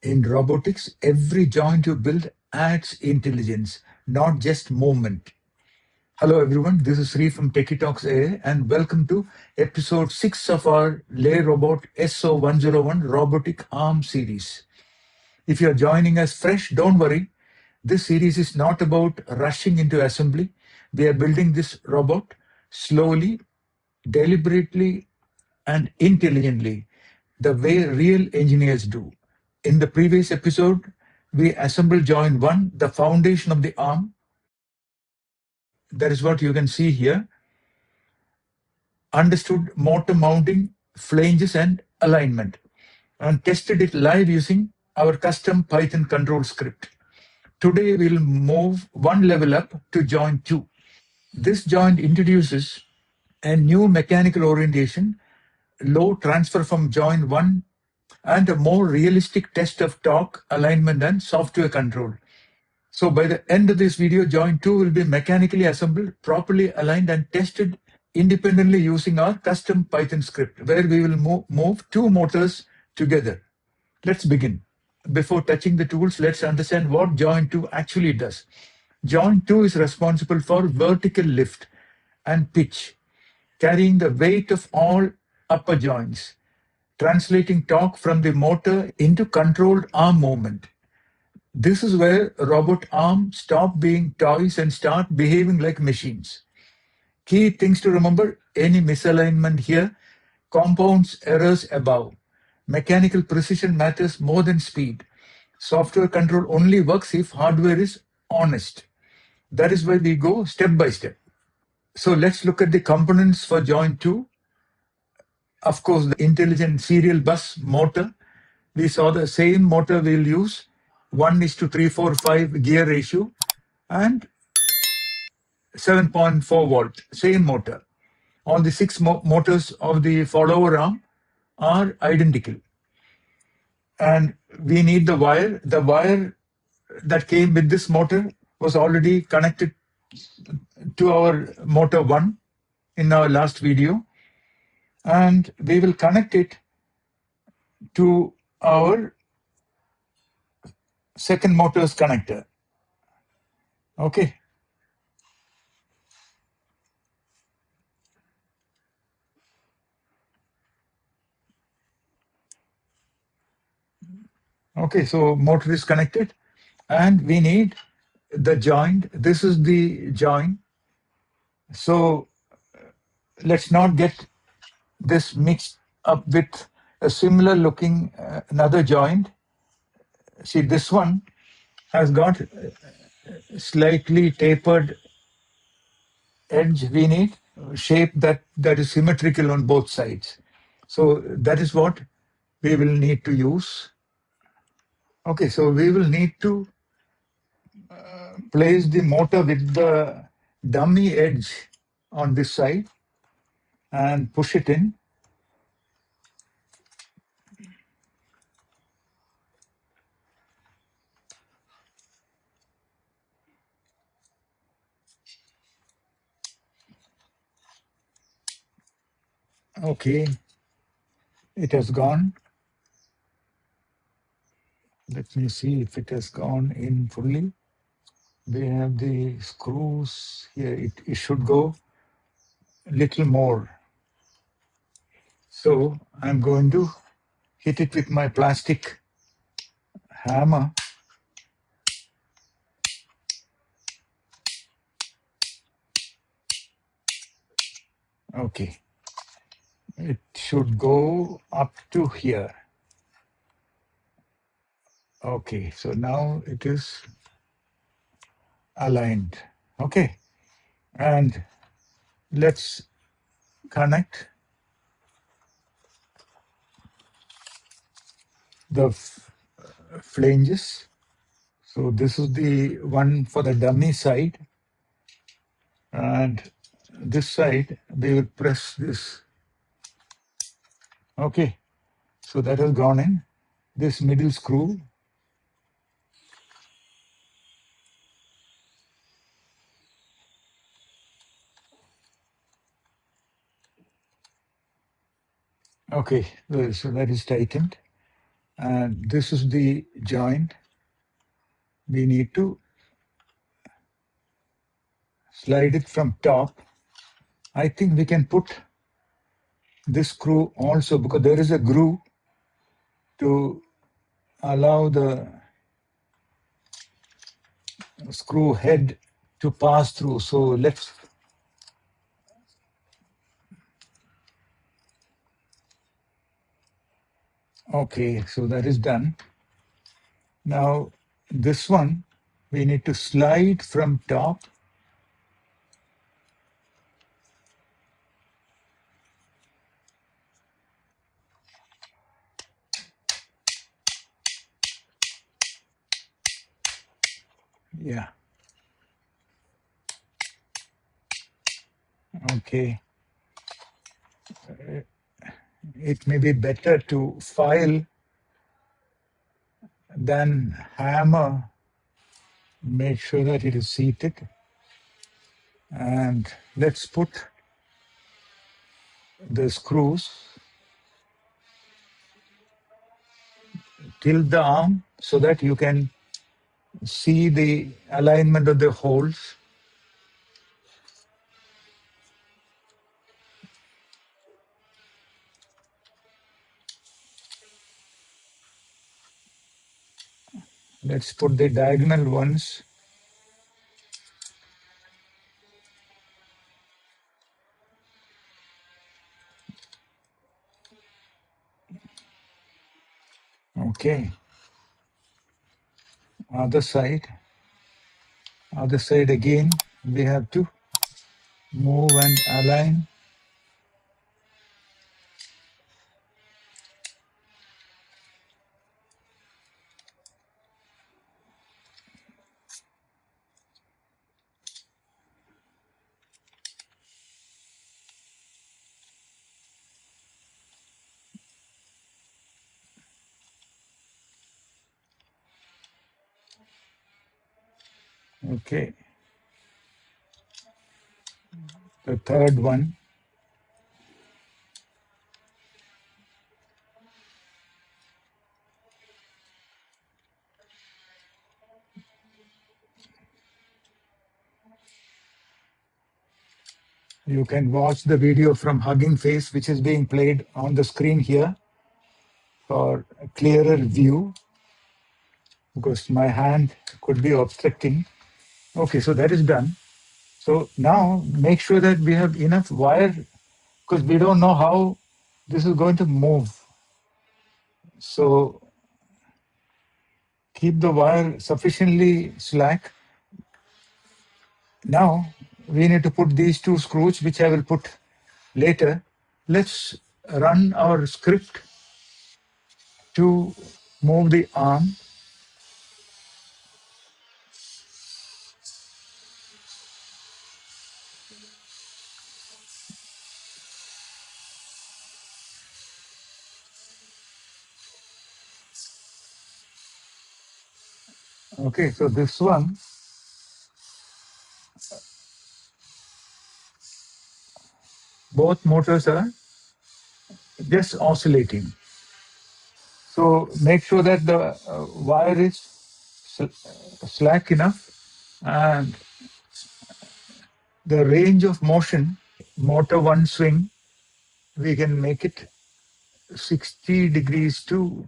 In robotics, every joint you build adds intelligence, not just movement. Hello everyone, this is Sri from TechieTalksAI and welcome to episode 6 of our LeRobot SO-101 robotic arm series. If you're joining us fresh, don't worry. This series is not about rushing into assembly. We are building this robot slowly, deliberately, and intelligently, the way real engineers do. In the previous episode, we assembled joint 1, the foundation of the arm. That is what you can see here. Understood motor mounting, flanges, and alignment, and tested it live using our custom Python control script. Today, we'll move one level up to joint 2. This joint introduces a new mechanical orientation, low transfer from joint 1, and a more realistic test of torque, alignment, and software control. So by the end of this video, joint 2 will be mechanically assembled, properly aligned, and tested independently using our custom Python script, where we will move two motors together. Let's begin. Before touching the tools, let's understand what joint 2 actually does. Joint 2 is responsible for vertical lift and pitch, carrying the weight of all upper joints, translating torque from the motor into controlled arm movement. This is where robot arms stop being toys and start behaving like machines. Key things to remember: any misalignment here compounds errors above. Mechanical precision matters more than speed. Software control only works if hardware is honest. That is why we go step by step. So let's look at the components for joint 2. Of course, the intelligent serial bus motor. We saw the same motor we'll use, 1:345 gear ratio and 7.4 volt, same motor. All the six motors of the follower arm are identical. And we need the wire. The wire that came with this motor was already connected to our motor 1 in our last video. And we will connect it to our second motor's connector. Okay. Okay, so motor is connected and we need the joint. This is the joint. So let's not get this mixed up with a similar looking another joint. See, this one has got slightly tapered edge. We need shape that is symmetrical on both sides. So that is what we will need to use. Okay, so we will need to place the motor with the dummy edge on this side and push it in. Okay, it has gone. Let me see if it has gone in fully. We have the screws here. It should go a little more. So I'm going to hit it with my plastic hammer. Okay, it should go up to here. Okay, so now it is aligned. Okay, and let's connect the flanges. So this is the one for the dummy side, and this side we will press this. Okay, so that has gone in. This middle screw. Okay, so that is tightened. And this is the joint. We need to slide it from top. I think we can put this screw also, because there is a groove to allow the screw head to pass through. So let's, okay, so that is done. Now this one, we need to slide from top. Yeah. Okay. It may be better to file than hammer. Make sure that it is seated. And let's put the screws, tilt the arm so that you can see the alignment of the holes. Let's put the diagonal ones. Okay. Other side again, we have to move and align. Okay. The third one. You can watch the video from Hugging Face, which is being played on the screen here for a clearer view, because my hand could be obstructing. Okay, so that is done. So now make sure that we have enough wire, because we don't know how this is going to move. So keep the wire sufficiently slack. Now we need to put these two screws, which I will put later. Let's run our script to move the arm. Okay, so this one, both motors are just oscillating. So make sure that the wire is slack enough, and the range of motion, motor one swing, we can make it 60 degrees to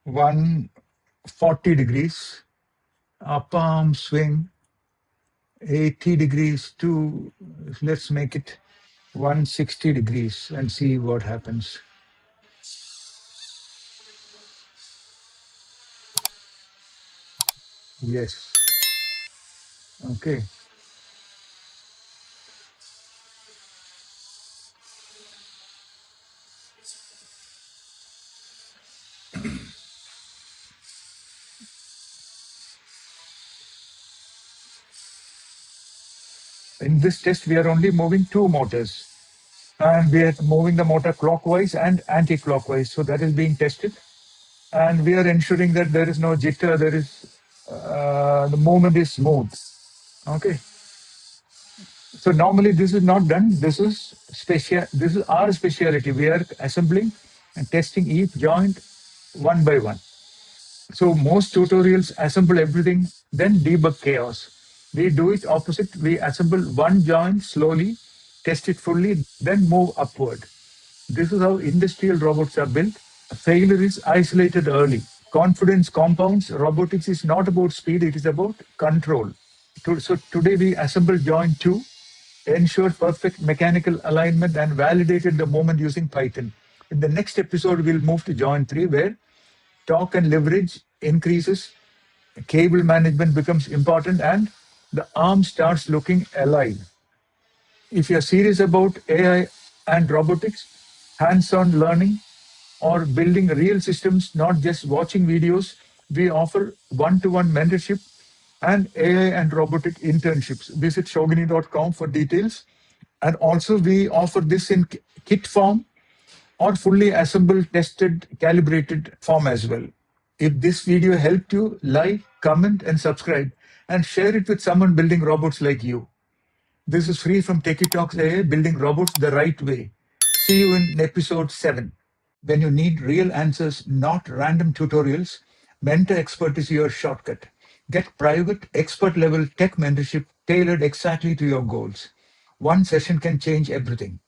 140 degrees. Up arm swing 80 degrees to, let's make it 160 degrees and see what happens. Yes. Okay. In this test, we are only moving two motors, and we are moving the motor clockwise and anti-clockwise. So that is being tested, and we are ensuring that there is no jitter. There is the movement is smooth. Okay. So normally this is not done. This is special. This is our specialty. We are assembling and testing each joint one by one. So most tutorials assemble everything, then debug chaos. We do it opposite. We assemble one joint slowly, test it fully, then move upward. This is how industrial robots are built. Failure is isolated early. Confidence compounds. Robotics is not about speed, it is about control. So today we assembled Joint-2, ensured perfect mechanical alignment, and validated the moment using Python. In the next episode, we'll move to Joint-3, where torque and leverage increases, cable management becomes important, and the arm starts looking alive. If you're serious about AI and robotics, hands-on learning, or building real systems, not just watching videos, we offer one-to-one mentorship and AI and robotic internships. Visit shogini.com for details. And also, we offer this in kit form or fully assembled, tested, calibrated form as well. If this video helped you, like, comment, and subscribe, and share it with someone building robots like you. This is free from TechieTalksAI, building robots the right way. See you in episode 7. When you need real answers, not random tutorials, mentor expert is your shortcut. Get private, expert level tech mentorship tailored exactly to your goals. One session can change everything.